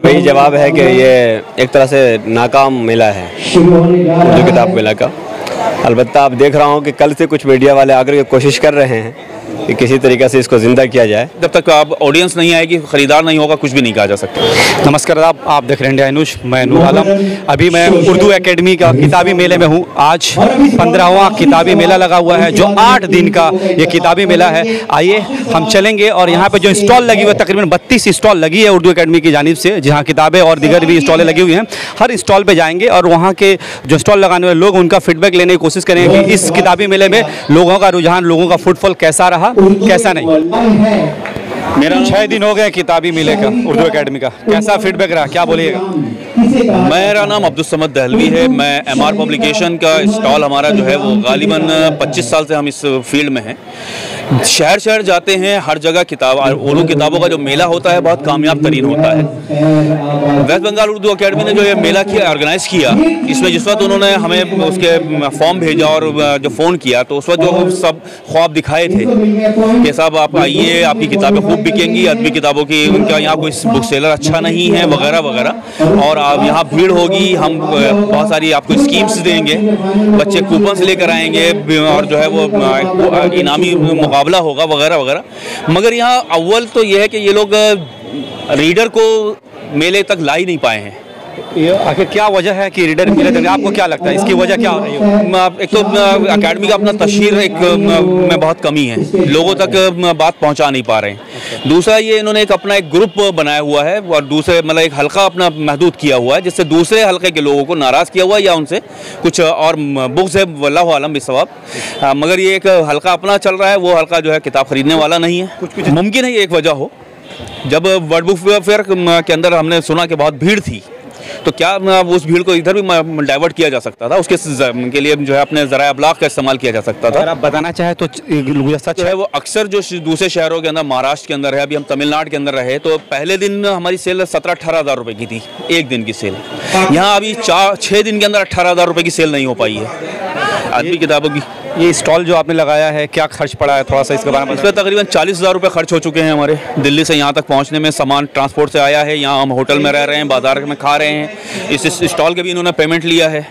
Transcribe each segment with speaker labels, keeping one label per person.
Speaker 1: यही जवाब है कि ये एक तरह से नाकाम मेला है उर्दू किताब मेला का। अलबत्ता आप देख रहा हूँ कि कल से कुछ मीडिया वाले आकर के कोशिश कर रहे हैं कि किसी तरीके से इसको ज़िंदा किया जाए।
Speaker 2: जब तक आप ऑडियंस नहीं आएगी, ख़रीदार नहीं होगा, कुछ भी नहीं कहा जा सकता।
Speaker 3: नमस्कार, आप देख रहे हैं इंडिया न्यूज़। मैं नूर आलम। अभी मैं उर्दू एकेडमी का किताबी मेले में हूँ। आज 15वां किताबी मेला लगा हुआ है, जो 8 दिन का ये किताबी मेला है। आइए हम चलेंगे और यहाँ पे जो स्टॉल लगी हुई है, तकरीबन 32 स्टॉल लगी है उर्दू एकेडमी की जानिब से, जहाँ किताबें और दीगर भी स्टॉलें लगी हुई हैं। हर स्टॉल पर जाएंगे और वहाँ के जो स्टॉल लगाने वाले लोग, उनका फीडबैक लेने की कोशिश करेंगे कि इस किताबी मेले में लोगों का रुझान, लोगों का फुटफॉल कैसा रहा, कैसा नहीं। मेरा 6 दिन हो गए किताबी मेले का, उर्दू एकेडमी का। कैसा फीडबैक रहा, क्या बोलिएगा?
Speaker 2: मेरा नाम अब्दुल समद दहलवी है। मैं MR पब्लिकेशन का स्टॉल हमारा जो है वो गालिबन 25 साल से हम इस फील्ड में हैं। शहर शहर जाते हैं, हर जगह किताब, उर्दू किताबों का जो मेला होता है बहुत कामयाब तरीन होता है। वेस्ट बंगाल उर्दू एकेडमी ने जो ये मेला किया, ऑर्गेनाइज़ किया, इसमें जिस वक्त उन्होंने हमें उसके फॉर्म भेजा और जो फ़ोन किया, तो उस वक्त जो सब ख्वाब दिखाए थे कि साहब आप आइए, आपकी किताबें खूब बिकेंगी, अदबी किताबों की, उनका यहाँ कोई बुक सेलर अच्छा नहीं है वगैरह वगैरह, और आप यहाँ भीड़ होगी, हम बहुत सारी आपको स्कीम्स देंगे, बच्चे कूपन्स लेकर आएंगे और जो है वो इनामी मुकाबला होगा वगैरह वगैरह। मगर यहाँ अव्वल तो यह है कि ये लोग रीडर को मेले तक ला ही नहीं पाए हैं।
Speaker 3: ये आखिर क्या वजह है कि रीडर मेले तक, आपको क्या लगता है इसकी वजह क्या हो रही है?
Speaker 2: एक तो अकेडमी का अपना तशहीर में बहुत कमी है, लोगों तक बात पहुंचा नहीं पा रहे हैं। दूसरा ये इन्होंने अपना एक ग्रुप बनाया हुआ है और दूसरे मतलब एक हल्का अपना महदूद किया हुआ है, जिससे दूसरे हल्के के लोगों को नाराज़ किया हुआ है या उनसे कुछ और बुक्स है, वल्लाहु आलम बिस्सवाब। मगर ये एक हल्का अपना चल रहा है, वो हल्का जो है किताब खरीदने वाला नहीं है। कुछ मुमकिन है ये एक वजह हो। जब वर्ल्ड बुक फेयर के अंदर हमने सुना कि बहुत भीड़ थी, तो क्या उस भीड़ को इधर भी डाइवर्ट किया जा सकता था, उसके लिए जो है अपने ज़राए अबलाग का इस्तेमाल किया जा सकता था।
Speaker 3: अगर आप बताना चाहें तो
Speaker 2: जो है वो अक्सर जो दूसरे शहरों के अंदर, महाराष्ट्र के अंदर है, अभी हम तमिलनाडु के अंदर रहे, तो पहले दिन हमारी सेल 17-18 हज़ार रुपये की थी, एक दिन की सेल। यहाँ अभी 6 दिन के अंदर 18 हज़ार रुपये की सेल नहीं हो पाई है अदबी किताबों की।
Speaker 3: ये स्टॉल जो आपने लगाया है, क्या खर्च पड़ा है, थोड़ा सा इसके बारे में?
Speaker 2: इस पर तकरीबन 40 हज़ार रुपये खर्च हो चुके हैं हमारे। दिल्ली से यहाँ तक पहुँचने में सामान ट्रांसपोर्ट से आया है, यहाँ हम होटल में रह रहे हैं, बाजार में खा रहे हैं। इस स्टॉल के भी इन्होंने पेमेंट लिया है।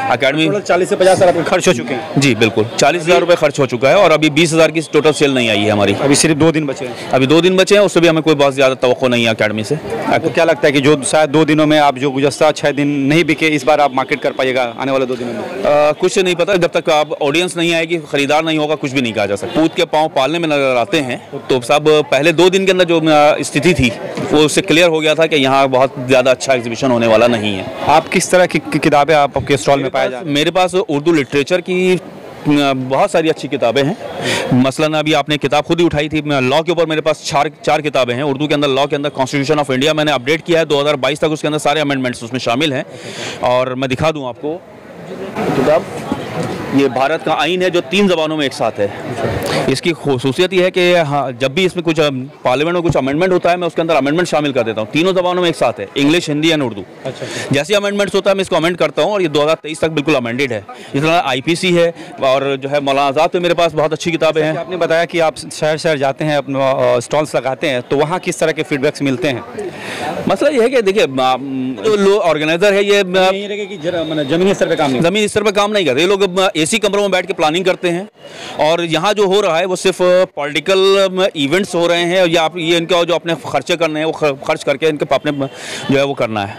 Speaker 2: अकेडमी
Speaker 3: 40 से 50 हज़ार रुपये खर्च हो चुके हैं।
Speaker 2: जी बिल्कुल, 40 हज़ार रुपये खर्च हो चुका है और अभी 20 हज़ार की टोटल सेल नहीं आई है हमारी।
Speaker 3: अभी सिर्फ 2 दिन बचे हैं।
Speaker 2: अभी 2 दिन बचे हैं, उससे भी हमें कोई बहुत ज़्यादा तवक्को नहीं है अकेडमी से।
Speaker 3: आपको क्या लगता है कि जो शायद 2 दिनों में आप जो गुज़श्ता 6 दिन नहीं बिके, इस बार आप मार्केट कर पाइएगा आने वाले 2 दिनों में?
Speaker 2: कुछ नहीं पता, जब तक आप ऑडियंस नहीं आएगी, खरीदार नहीं होगा, कुछ भी नहीं कहा जा सकता। पूत के पाँव पालने में नजर आते हैं, तो सब पहले 2 दिन के अंदर जो स्थिति थी वो उससे क्लियर हो गया था कि यहाँ बहुत ज़्यादा अच्छा एग्जीबिशन होने वाला नहीं है।
Speaker 3: आप किस तरह की किताबें आपके स्टॉल में पाया जाए?
Speaker 2: मेरे पास उर्दू लिटरेचर की बहुत सारी अच्छी किताबें हैं। मसलन अभी आपने किताब खुद ही उठाई थी, लॉ के ऊपर मेरे पास 4 किताबें हैं उर्दू के अंदर। लॉ के अंदर कॉन्स्टिट्यूशन ऑफ इंडिया मैंने अपडेट किया है 2022 तक, उसके अंदर सारे अमेंडमेंट्स उसमें शामिल हैं। और मैं दिखा दूँ आपको किताब, ये भारत का आइन है जो 3 ज़बानों में एक साथ है। इसकी खूसियत ये है कि हाँ, जब भी इसमें कुछ पार्लियामेंट में कुछ अमेंडमेंट होता है, मैं उसके अंदर अमेंडमेंट शामिल कर देता हूँ। 3 ज़बानों में एक साथ है, इंग्लिश, हिंदी एंड उर्दू। जैसे अमेंडमेंट्स होता है मैं इसको अमेंड करता हूँ और ये 2023 तक बिल्कुल अमेंडेड है। इस तरह IPC है और जो है मौलाना आज़ाद पे मेरे पास बहुत अच्छी किताबें हैं।
Speaker 3: आपने बताया कि आप शहर शहर जाते हैं, अपना स्टॉल्स लगाते हैं, तो वहाँ किस तरह के फीडबैक्स मिलते हैं?
Speaker 2: मसला ये है कि देखिए जो ऑर्गेनाइजर है ये
Speaker 3: ज़मीनी स्तर पे काम नहीं,
Speaker 2: ज़मीनी स्तर पर काम नहीं करते। ये लोग AC कमरों में बैठ के प्लानिंग करते हैं और यहाँ जो हो रहा है वो सिर्फ पॉलिटिकल इवेंट्स हो रहे हैं, या ये इनका जो अपने खर्चे करने हैं वो खर्च करके इनके अपने जो है वो करना है,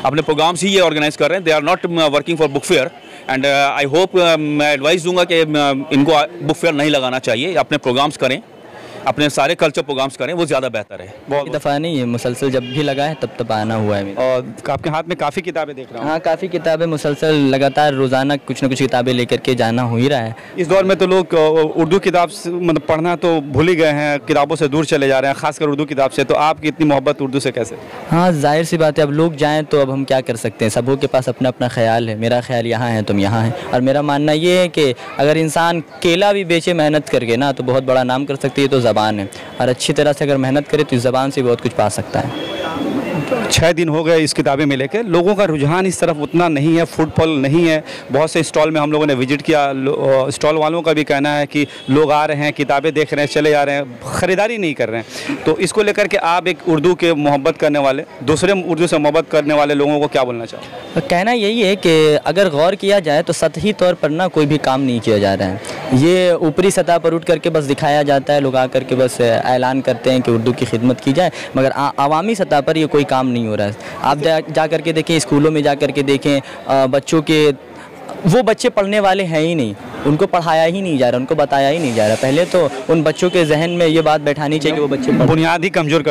Speaker 2: अपने प्रोग्राम्स ही ये ऑर्गेनाइज कर रहे हैं। They are not working for book fair and I hope, मैं एडवाइस दूंगा कि इनको बुक फेयर नहीं लगाना चाहिए, अपने प्रोग्राम्स करें, अपने सारे कल्चर प्रोग्राम्स करें, वो ज़्यादा बेहतर है।
Speaker 4: बहुत दफ़ा नहीं है, मुसलसल जब भी लगा है तब आना हुआ है।
Speaker 3: और आपके हाथ में काफ़ी किताबें देख रहा हूँ।
Speaker 4: हाँ, काफ़ी किताबें, मुसलसल लगातार रोज़ाना कुछ न कुछ किताबें लेकर के जाना हो ही रहा है।
Speaker 3: इस दौर में तो लोग उर्दू किताब मतलब पढ़ना तो भूल ही गए हैं, किताबों से दूर चले जा रहे हैं, खासकर उर्दू किताब से। तो आपकी इतनी मोहब्बत उर्दू से कैसे?
Speaker 4: हाँ, जाहिर सी बात है, अब लोग जाएँ तो अब हम क्या कर सकते हैं, सबों के पास अपना अपना ख्याल है। मेरा ख्याल यहाँ है, तुम यहाँ है। और मेरा मानना ये है कि अगर इंसान केला भी बेचे मेहनत करके ना, तो बहुत बड़ा नाम कर सकती है, तो ज़बान है। और अच्छी तरह से अगर मेहनत करे तो इस ज़बान से बहुत कुछ पा सकता है।
Speaker 3: 6 दिन हो गए इस किताबी मेले के। लोगों का रुझान इस तरफ उतना नहीं है, फुटफॉल नहीं है। बहुत से स्टॉल में हम लोगों ने विजिट किया, स्टॉल वालों का भी कहना है कि लोग आ रहे हैं, किताबें देख रहे हैं, चले जा रहे हैं, ख़रीदारी नहीं कर रहे हैं। तो इसको लेकर के आप एक उर्दू के मोहब्बत करने वाले, दूसरे उर्दू से मोहब्बत करने वाले लोगों को क्या बोलना चाहोगे?
Speaker 4: कहना यही है कि अगर गौर किया जाए तो सतही तौर पर ना कोई भी काम नहीं किया जा रहा है। ये ऊपरी सतह पर उठ करके बस दिखाया जाता है, लोग आकर के बस ऐलान करते हैं कि उर्दू की खिदमत की जाए, मगर आवामी सतह पर ये कोई काम नहीं हो रहा है। आप जा कर के देखें, स्कूलों में जा कर के देखें, बच्चों के वो बच्चे पढ़ने वाले हैं ही नहीं, उनको पढ़ाया ही नहीं जा रहा, उनको बताया ही नहीं जा रहा। पहले तो उन बच्चों के जहन में ये बात बैठानी चाहिए कि वो बच्चे
Speaker 3: बुनियाद ही कमज़ोर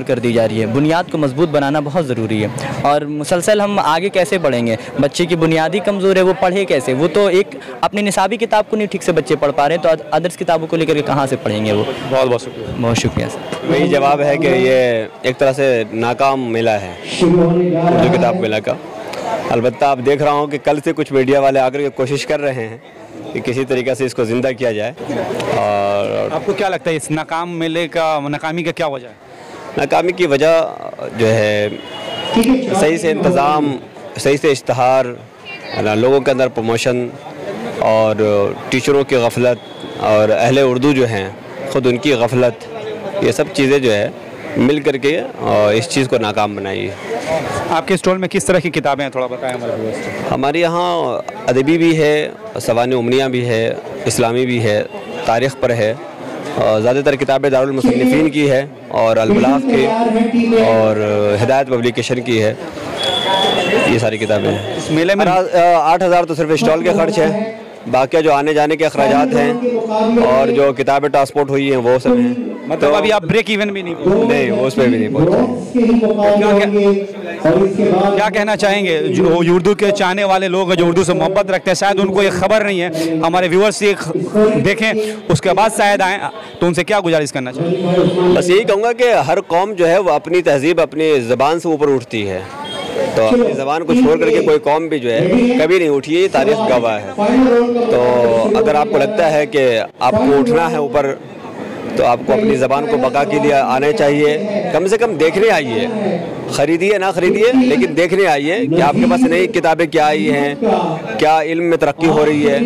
Speaker 4: कर दी जा रही है। बुनियाद को मजबूत बनाना बहुत ज़रूरी है, और मुसलसल हम आगे कैसे बढ़ेंगे? बच्चे की बुनियाद ही कमज़ोर है, वो पढ़े कैसे? वो तो एक अपनी निसाबी किताब को नहीं ठीक से बच्चे पढ़ पा रहे हैं, तो अदर्स किताबों को लेकर के कहाँ से पढ़ेंगे वो?
Speaker 3: बहुत बहुत शुक्रिया।
Speaker 4: बहुत शुक्रिया सर।
Speaker 1: वही जवाब है कि ये एक तरह से नाकाम मेला है उर्दू किताब मेला का। अलबत्ता आप देख रहा हूँ कि कल से कुछ मीडिया वाले आकर के कोशिश कर रहे हैं कि किसी तरीके से इसको ज़िंदा किया जाए। और
Speaker 3: आपको क्या लगता है इस नाकामी का क्या वजह है?
Speaker 1: नाकामी की वजह जो है सही से इंतज़ाम, सही से इश्तहार, लोगों के अंदर प्रमोशन और टीचरों की गफलत और अहले उर्दू जो हैं ख़ुद उनकी गफलत, ये सब चीज़ें जो है मिल करके इस चीज़ को नाकाम बनाई है।
Speaker 3: आपके स्टॉल में किस तरह की किताबें हैं, थोड़ा बताएं हमारे व्यूअर्स।
Speaker 1: हमारे यहाँ अदबी भी है, सवाने उमनिया भी है, इस्लामी भी है, तारीख़ पर है, ज़्यादातर किताबें दारुल मुसन्निफ़ीन की है और अल-बलाग़ की और हिदायत पब्लिकेशन की है। ये सारी किताबें हैं।
Speaker 3: इस मेले में
Speaker 1: 8,000 तो सिर्फ स्टॉल के खर्च है, बाकी जो आने जाने के अखराजात हैं और जो किताबें ट्रांसपोर्ट हुई हैं वो सब हैं।
Speaker 3: मतलब अभी आप ब्रेक इवन भी नहीं
Speaker 1: वो उस पर भी नहीं पहुँचे।
Speaker 3: क्या कहना चाहेंगे जो उर्दू के चाहने वाले लोग हैं, जो उर्दू से मोहब्बत रखते हैं, शायद उनको ये खबर नहीं है, हमारे व्यूअर्स ये देखें उसके बाद शायद आएँ, तो उनसे क्या गुजारिश करना चाहिए?
Speaker 1: बस यही कहूँगा कि हर कौम जो है वो अपनी तहजीब, अपनी ज़बान से ऊपर उठती है, तो अपनी ज़बान को छोड़ करके कोई कौम भी जो है कभी नहीं उठी है, ये तारीख़ गवाह है। तो अगर आपको लगता है कि आपको उठना है ऊपर, तो आपको अपनी ज़बान को बका के लिए आना चाहिए। कम से कम देखने आइए, ख़रीदिए ना ख़रीदिए, लेकिन देखने आइए कि आपके पास नई किताबें क्या आई हैं, क्या इल्म में तरक्की हो रही है।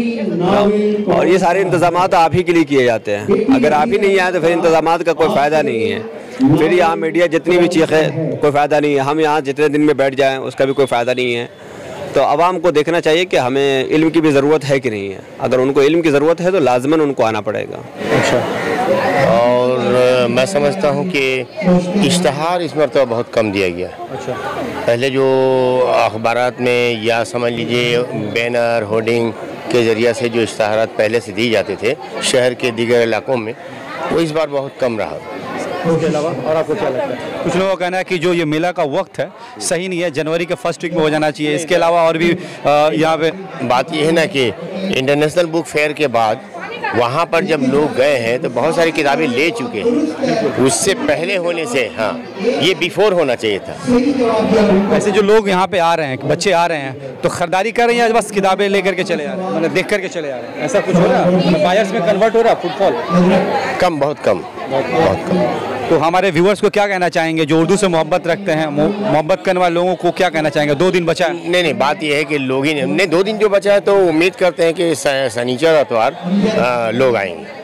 Speaker 1: और ये सारे इंतज़ामात आप ही के लिए किए जाते हैं। अगर आप ही नहीं आए तो फिर इंतज़ामात का कोई फ़ायदा नहीं है। फिर यहाँ मीडिया जितनी भी चीखे कोई फ़ायदा नहीं है, हम यहाँ जितने दिन में बैठ जाएँ उसका भी कोई फ़ायदा नहीं है। तो आवाम को देखना चाहिए कि हमें इल्म की भी ज़रूरत है कि नहीं है। अगर उनको इल्म की ज़रूरत है तो लाजमन उनको आना पड़ेगा।
Speaker 5: अच्छा। और मैं समझता हूँ कि इश्तहार इस मरतबा बहुत कम दिया गया।
Speaker 3: अच्छा।
Speaker 5: पहले जो अखबारात में या समझ लीजिए बैनर होर्डिंग के ज़रिए से जो इश्तहारात पहले से दी जाते थे शहर के दीगर इलाकों में, वो इस बार बहुत कम रहा।
Speaker 3: उसके अलावा और आपको क्या लगता है? कुछ लोगों का कहना है कि जो ये मेला का वक्त है सही नहीं है, जनवरी के फर्स्ट वीक में हो जाना चाहिए। इसके अलावा और भी यहाँ पे
Speaker 5: बात ये है ना कि इंटरनेशनल बुक फेयर के बाद वहाँ पर जब लोग गए हैं तो बहुत सारी किताबें ले चुके हैं। उससे पहले होने से हाँ ये बिफोर होना चाहिए था।
Speaker 3: ऐसे जो लोग यहाँ पे आ रहे हैं, बच्चे आ रहे हैं, तो खरीदारी कर रहे हैं या बस किताबें लेकर के चले आ रहे हैं, मतलब देख करके चले आ रहे हैं? ऐसा कुछ हो रहा है, मतलब बायर्स में कन्वर्ट हो रहा है फुटफॉल?
Speaker 5: कम, बहुत कम।
Speaker 3: तो हमारे व्यूअर्स को क्या कहना चाहेंगे जो उर्दू से मोहब्बत रखते हैं, मोहब्बत करने वाले लोगों को क्या कहना चाहेंगे? 2 दिन बचा है।
Speaker 5: नहीं, बात यह है कि लोग ही नहीं, 2 दिन जो बचा है तो उम्मीद करते हैं कि शनिचर अतवार लोग आएंगे।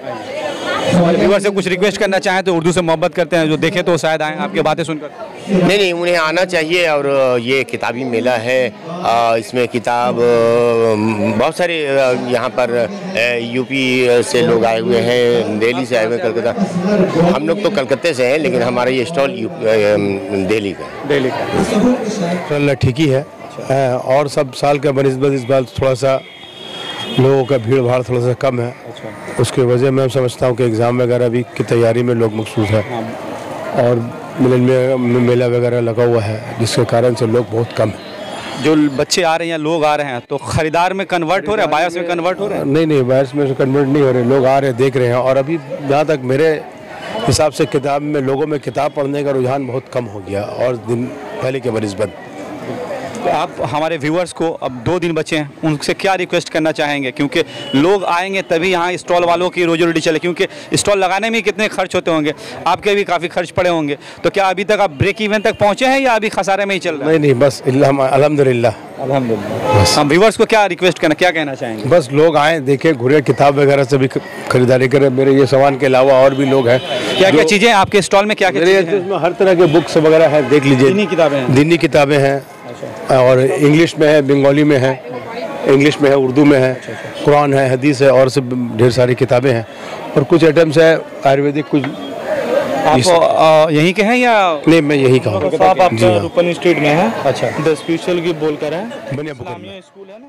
Speaker 3: हमारे व्यूअर्स से कुछ रिक्वेस्ट करना चाहें तो उर्दू से मोहब्बत करते हैं जो देखें तो शायद आएँ आपकी बातें सुनकर?
Speaker 5: नहीं, उन्हें आना चाहिए। और ये किताबी मेला है, इसमें किताब बहुत सारे यहाँ पर यूपी से लोग आए हुए हैं, दिल्ली से आए हुए हैं, कलकत्ता। हम लोग तो कलकत्ते से हैं, लेकिन हमारा ये स्टॉल दिल्ली का
Speaker 6: ठीक ही है। और सब साल का बनिस्बत इस बार थोड़ा सा लोगों का भीड़ भाड़ थोड़ा सा कम है। उसकी वजह मैं समझता हूँ कि एग्ज़ाम वगैरह भी की तैयारी में लोग मखसूस है और मिलन में मेला वगैरह लगा हुआ है, जिसके कारण से लोग बहुत कम हैं।
Speaker 3: जो बच्चे आ रहे हैं, लोग आ रहे हैं, तो ख़रीदार में कन्वर्ट हो रहे हैं, बायर्स में कन्वर्ट हो रहे हैं?
Speaker 6: नहीं, बायर्स में कन्वर्ट नहीं हो रहे, लोग आ रहे हैं, देख रहे हैं। और अभी जहाँ तक मेरे हिसाब से किताब में लोगों में किताब पढ़ने का रुझान बहुत कम हो गया और दिन पहले के बनिस्बत।
Speaker 3: आप हमारे व्यूअर्स को, अब 2 दिन बचे हैं, उनसे क्या रिक्वेस्ट करना चाहेंगे? क्योंकि लोग आएंगे तभी यहाँ स्टॉल वालों की रोजी रोटी चले, क्योंकि स्टॉल लगाने में कितने खर्च होते होंगे, आपके भी काफ़ी खर्च पड़े होंगे। तो क्या अभी तक आप ब्रेक इवन तक पहुँचे हैं या अभी खसारे में ही चल रहे हैं?
Speaker 6: नहीं, बस अल्हम्दुलिल्लाह।
Speaker 3: हम व्यूअर्स को क्या रिक्वेस्ट करना, क्या कहना चाहेंगे?
Speaker 6: बस लोग आएँ, देखें, घुरे, किताब वगैरह से भी खरीदारी करें। मेरे ये सामान के अलावा और भी लोग हैं।
Speaker 3: क्या क्या चीज़ें आपके स्टॉल में, क्या क्या चीज़ें हैं?
Speaker 6: इसमें हर तरह के बुक्स वगैरह हैं, देख लीजिए। दीनी किताबें हैं और इंग्लिश में है, बंगाली में है, इंग्लिश में है, उर्दू में है, कुरान है, हदीस है और सब ढेर सारी किताबें हैं। और कुछ आइटम्स है आयुर्वेदिक। कुछ
Speaker 3: आप यहीं के हैं या?
Speaker 6: नहीं, मैं यहीं का हूँ।
Speaker 7: आप आपका रूपन स्ट्रीट में है।
Speaker 3: अच्छा,
Speaker 7: द स्पेशल की बोलकर है,
Speaker 6: बनिया
Speaker 7: इस्लामिया स्कूल है ना।